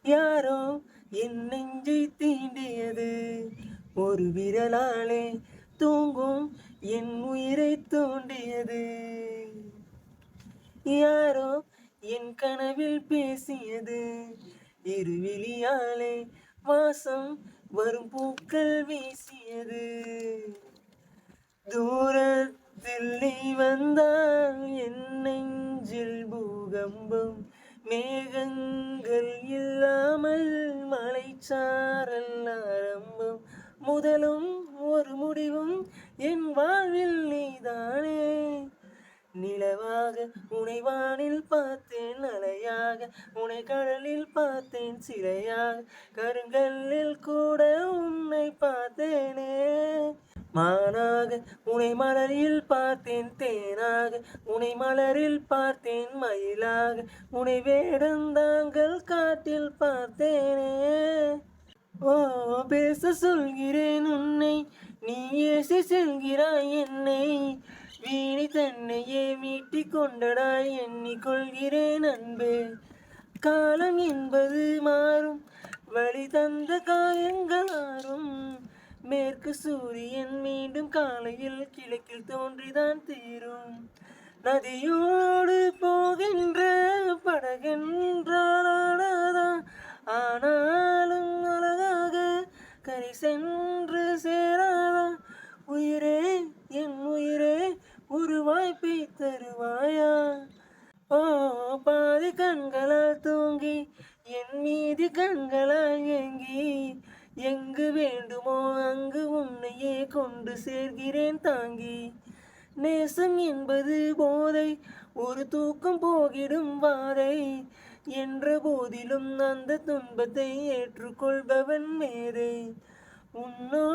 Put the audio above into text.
யாரோ என் நெஞ்சை தீண்டியது, ஒரு விரலாலே தூங்கும் என் உயிரை தூண்டியது. யாரோ என் கனவில் பேசியது, இருவிழியாலே வாசம் வரும் பூக்கள் வீசியது. தூரத்தில் நீ வந்தால் என் நெஞ்சில் பூகம்பம், மேகங்கள் இல்லாமல் மலைச்சாரல் ஆரம்பம். முதலும் ஒரு முடிவும் என் வாழ்வில் நீதானே. நிலவாக உனை வானில் பார்த்தேன், அலையாக உனை கடலில் பார்த்தேன், சிலையாக கருங்கல்லில் கூட உன்னை பார்த்தேனே. மானாக உனை மலரில் பார்த்தேன், தேனாக உனை மலரில் பார்த்தேன், மயிலாக உனை வேடந்தாங்கள் காட்டில் பார்த்தேனே. ஓ, பேச சொல்கிறேன் உன்னை, நீ ஏசி செல்கிறாய் என்னை. வீணி தன்னையே மீட்டிக் கொண்டடாய் எண்ணிக்கொள்கிறேன் அன்பே. காலம் என்பது மாறும், வழி தந்த காயங்கள் ஆறும். மேற்கு சூரியன் மீண்டும் காலையில் கிழக்கில் தோன்றிதான் தீரும். நதியோடு போகின்ற படகென்றாலானதா, ஆனாலும் அழகாக கரை சென்று சேராதா. உயிரே என் உயிரே, ஒரு வாய்ப்பை தருவாயா. ஓ, பாதி கண்களால் தூங்கி என் மீதி கண்களால் ஏங்கி, எங்கு வேண்டுமோ அங்கு உன்னையே கொண்டு சேர்கிறேன் தாங்கி. நேசம் என்பது போதை, ஒரு தூக்கம் போகிடும் வாதை என்ற போதிலும் அந்த துன்பத்தை ஏற்றுக்கொள்பவன் மேதை. உன்னோ